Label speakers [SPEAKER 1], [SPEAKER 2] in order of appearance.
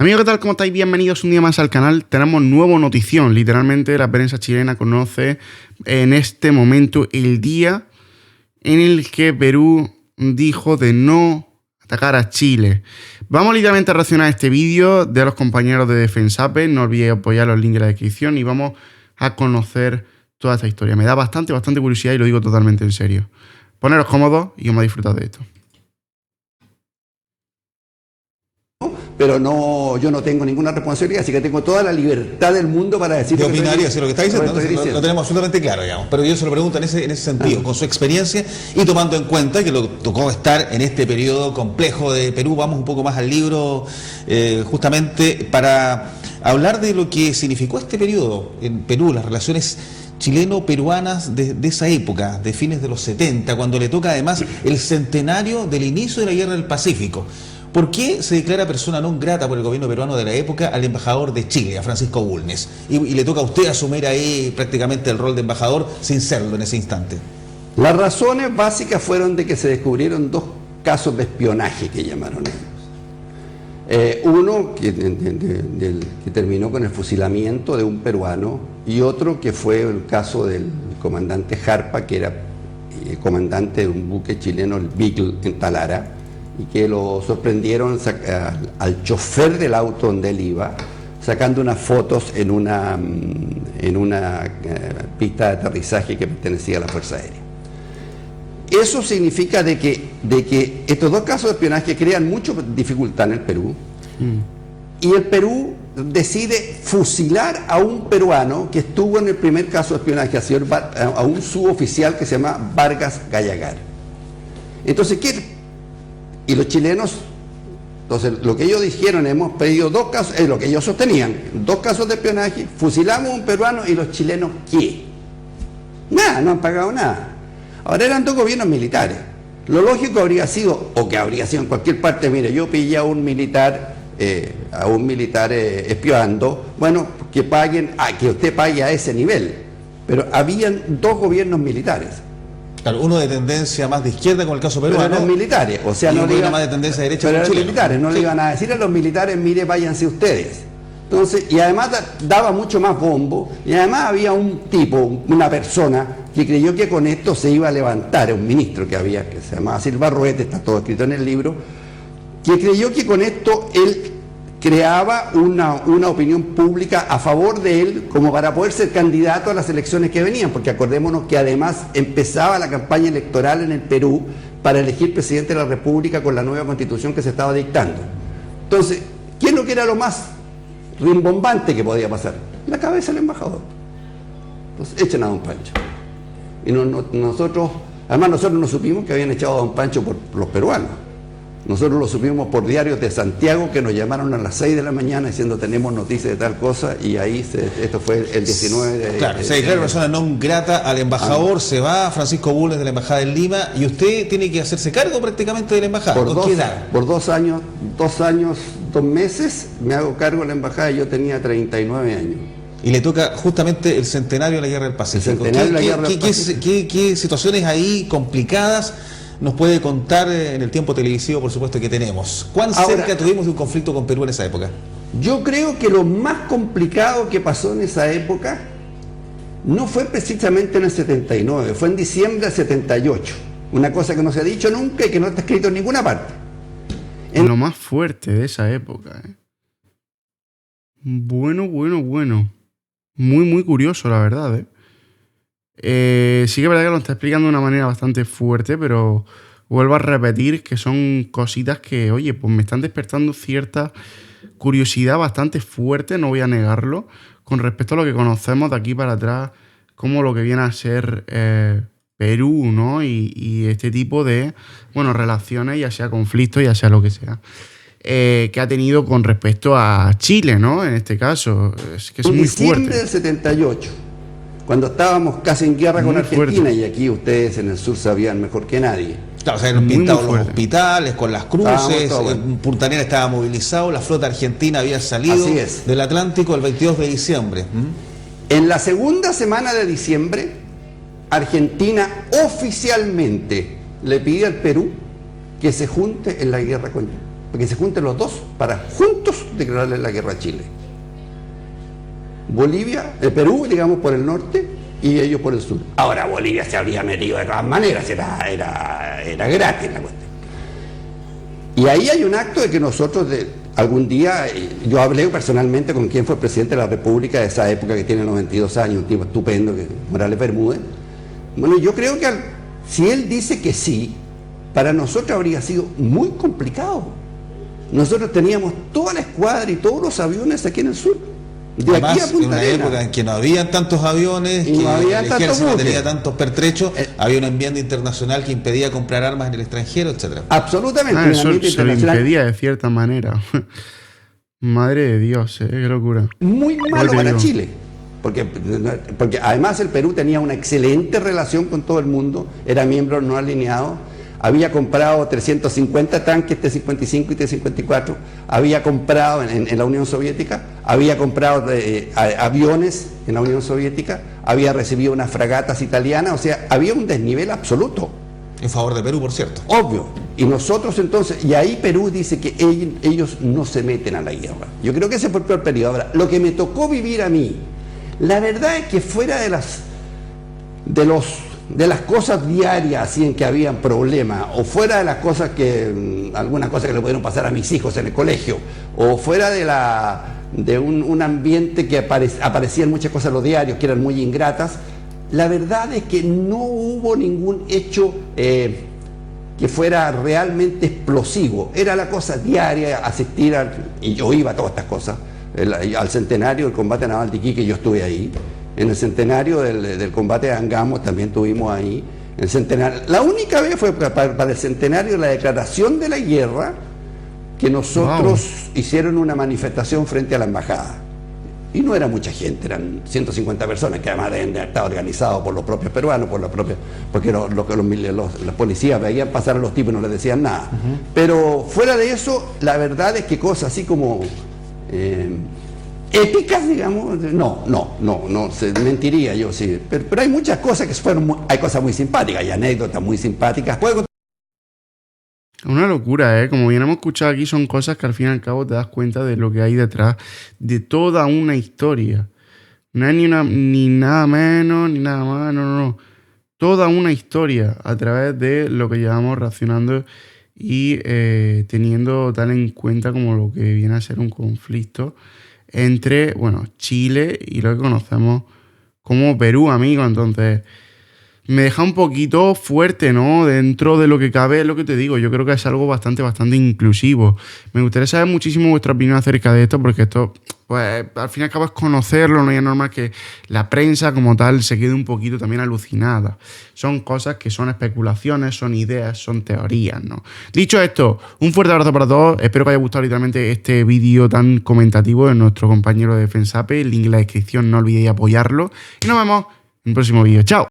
[SPEAKER 1] Amigos, ¿qué tal? ¿Cómo estáis? Bienvenidos un día más al canal. Tenemos nueva notición. Literalmente la prensa chilena conoce en este momento el día en el que Perú dijo de no atacar a Chile. Vamos literalmente a reaccionar a este vídeo de los compañeros de Defensape. No olvidéis apoyar los links en la descripción y vamos a conocer toda esta historia. Me da bastante curiosidad y lo digo totalmente en serio. Poneros cómodos y vamos a disfrutar de esto.
[SPEAKER 2] Pero no, yo no tengo ninguna responsabilidad, así que tengo toda la libertad del mundo para decir
[SPEAKER 3] ¿Qué opinaría? Si lo que está diciendo,
[SPEAKER 2] lo
[SPEAKER 3] tenemos absolutamente claro, digamos. Pero yo se lo pregunto en ese sentido, con su experiencia y tomando en cuenta que lo tocó estar en este periodo complejo de Perú. Vamos un poco más al libro, justamente para hablar de lo que significó este periodo en Perú, las relaciones chileno-peruanas de esa época, de fines de los 70, cuando le toca además el centenario del inicio de la Guerra del Pacífico. ¿Por qué se declara persona non grata por el gobierno peruano de la época al embajador de Chile, a Francisco Bulnes? Y le toca a usted asumir ahí prácticamente el rol de embajador sin serlo en ese instante.
[SPEAKER 2] Las razones básicas fueron de que se descubrieron dos casos de espionaje que llamaron ellos. Uno que terminó con el fusilamiento de un peruano y otro que fue el caso del comandante Jarpa, que era comandante de un buque chileno, el Beagle, en Talara, y que lo sorprendieron al chofer del auto donde él iba, sacando unas fotos en una pista de aterrizaje que pertenecía a la Fuerza Aérea. Eso significa de que estos dos casos de espionaje crean mucha dificultad en el Perú, y el Perú decide fusilar a un peruano que estuvo en el primer caso de espionaje, a un suboficial que se llama Vargas Gallagar. Entonces, y los chilenos, entonces lo que ellos dijeron, hemos pedido dos casos, es lo que ellos sostenían, dos casos de espionaje, fusilamos a un peruano y los chilenos, ¿qué? Nada, no han pagado nada. Ahora eran dos gobiernos militares. Lo lógico habría sido, o que habría sido en cualquier parte, mire, yo pillé a un militar espiando, bueno, que paguen, que usted pague a ese nivel. Pero habían dos gobiernos militares.
[SPEAKER 3] Claro, uno de tendencia más de izquierda con el caso peruano.
[SPEAKER 2] Pero eran militares, o sea,
[SPEAKER 3] y
[SPEAKER 2] no le iban,
[SPEAKER 3] más de tendencia derecha
[SPEAKER 2] pero
[SPEAKER 3] con
[SPEAKER 2] eran
[SPEAKER 3] Chile.
[SPEAKER 2] Militares, no le iban a decir a los militares, mire, váyanse ustedes. Entonces, y además daba mucho más bombo, y además había un tipo, una persona, que creyó que con esto se iba a levantar, un ministro que se llamaba Silva Ruete, está todo escrito en el libro, que creyó que con esto él creaba una opinión pública a favor de él como para poder ser candidato a las elecciones que venían, porque acordémonos que además empezaba la campaña electoral en el Perú para elegir presidente de la República con la nueva constitución que se estaba dictando. Entonces, ¿qué es lo que era lo más rimbombante que podía pasar? La cabeza del embajador. Entonces, echen a don Pancho. Y nosotros no supimos que habían echado a don Pancho por los peruanos. Nosotros lo supimos por diarios de Santiago que nos llamaron a las 6 de la mañana diciendo tenemos noticias de tal cosa, y ahí esto fue el 19 de...
[SPEAKER 3] Claro, se declara persona non grata al embajador, se va Francisco Bulnes de la embajada en Lima y usted tiene que hacerse cargo prácticamente de la embajada.
[SPEAKER 2] ¿Por qué edad? Por 2 años, 2 meses me hago cargo de la embajada y yo tenía 39 años.
[SPEAKER 3] Y le toca justamente el centenario de la Guerra del Pacífico. ¿Qué situaciones ahí complicadas nos puede contar en el tiempo televisivo, por supuesto, que tenemos? ¿Cuán cerca tuvimos de un conflicto con Perú en esa época?
[SPEAKER 2] Yo creo que lo más complicado que pasó en esa época no fue precisamente en el 79, fue en diciembre del 78. Una cosa que no se ha dicho nunca y que no está escrito en ninguna parte.
[SPEAKER 1] Lo más fuerte de esa época, ¿eh? Bueno. Muy curioso, la verdad, ¿eh? Sí que es verdad que lo está explicando de una manera bastante fuerte, pero vuelvo a repetir que son cositas que, oye, pues me están despertando cierta curiosidad bastante fuerte, no voy a negarlo, con respecto a lo que conocemos de aquí para atrás, como lo que viene a ser Perú, ¿no? Y este tipo de, bueno, relaciones, ya sea conflictos, ya sea lo que sea, que ha tenido con respecto a Chile, ¿no? En este caso, es que es muy fuerte.
[SPEAKER 2] En diciembre del 78. Cuando estábamos casi en guerra con Argentina, y aquí ustedes en el sur sabían mejor que nadie.
[SPEAKER 3] Claro, se habían pintado los hospitales con las cruces, Punta Arenas estaba movilizado, la flota argentina había salido del Atlántico el 22 de diciembre.
[SPEAKER 2] En la segunda semana de diciembre, Argentina oficialmente le pide al Perú que se junte en la guerra para que se junten los dos para juntos declararle la guerra a Chile. Perú, digamos, por el norte y ellos por el sur. Ahora Bolivia se habría metido de todas maneras, era gratis la cuestión. Y ahí hay un acto de que nosotros algún día, yo hablé personalmente con quien fue presidente de la República de esa época, que tiene 92 años, un tipo estupendo, Morales Bermúdez. Bueno, yo creo que si él dice que sí, para nosotros habría sido muy complicado. Nosotros teníamos toda la escuadra y todos los aviones aquí en el sur. De
[SPEAKER 3] Además,
[SPEAKER 2] aquí a Punta
[SPEAKER 3] en una
[SPEAKER 2] Arenas.
[SPEAKER 3] época en que no habían tantos aviones,
[SPEAKER 2] Y
[SPEAKER 3] que
[SPEAKER 2] no había
[SPEAKER 3] el
[SPEAKER 2] tantos
[SPEAKER 3] ejército
[SPEAKER 2] buques.
[SPEAKER 3] tenía tantos pertrechos, había una enmienda internacional que impedía comprar armas en el extranjero, etcétera.
[SPEAKER 2] Absolutamente.
[SPEAKER 1] Ah,
[SPEAKER 2] un
[SPEAKER 1] eso
[SPEAKER 2] ambiente
[SPEAKER 1] se lo
[SPEAKER 2] internacional
[SPEAKER 1] impedía de cierta manera. Madre de Dios, qué locura.
[SPEAKER 2] muy malo
[SPEAKER 1] te
[SPEAKER 2] para
[SPEAKER 1] digo.
[SPEAKER 2] Chile. Porque además el Perú tenía una excelente relación con todo el mundo, era miembro no alineado, había comprado 350 tanques T-55 y T-54, había comprado en la Unión Soviética, había comprado aviones en la Unión Soviética, había recibido unas fragatas italianas, o sea, había un desnivel absoluto.
[SPEAKER 3] En favor de Perú, por cierto.
[SPEAKER 2] Obvio. Y nosotros entonces, y ahí Perú dice que ellos no se meten a la guerra. Yo creo que ese fue el peor periodo. Ahora, lo que me tocó vivir a mí, la verdad es que fuera de las cosas diarias así en que habían problemas, o fuera de las cosas algunas cosas que le pudieron pasar a mis hijos en el colegio, o fuera de un ambiente que aparecían muchas cosas en los diarios que eran muy ingratas, la verdad es que no hubo ningún hecho que fuera realmente explosivo. Era la cosa diaria, asistir y yo iba a todas estas cosas, al centenario del combate naval de Iquique, yo estuve ahí. En el centenario del combate de Angamos también estuvimos ahí. El centenario, la única vez fue para el centenario de la declaración de la guerra que nosotros hicieron una manifestación frente a la embajada. Y no era mucha gente, eran 150 personas, que además deben de estar organizados por los propios peruanos, porque los policías veían pasar a los tipos y no les decían nada. Pero fuera de eso, la verdad es que cosas así como épicas, digamos, no, mentiría yo, sí. Pero hay muchas cosas que hay cosas muy simpáticas, hay anécdotas muy simpáticas.
[SPEAKER 1] Una locura, ¿eh? Como bien hemos escuchado aquí, son cosas que al fin y al cabo te das cuenta de lo que hay detrás de toda una historia. No es ni nada menos, ni nada más, no. Toda una historia a través de lo que llevamos racionando y teniendo tal en cuenta como lo que viene a ser un conflicto entre, Chile y lo que conocemos como Perú, amigo. Entonces, me deja un poquito fuerte, ¿no? Dentro de lo que cabe, es lo que te digo. Yo creo que es algo bastante inclusivo. Me gustaría saber muchísimo vuestra opinión acerca de esto, porque esto, pues, al fin y al cabo es conocerlo, ¿no? Y es normal que la prensa como tal se quede un poquito también alucinada. Son cosas que son especulaciones, son ideas, son teorías, ¿no? Dicho esto, un fuerte abrazo para todos. Espero que haya gustado literalmente este vídeo tan comentativo de nuestro compañero de Defensape. El link en la descripción, no olvidéis apoyarlo. Y nos vemos en el próximo vídeo. ¡Chao!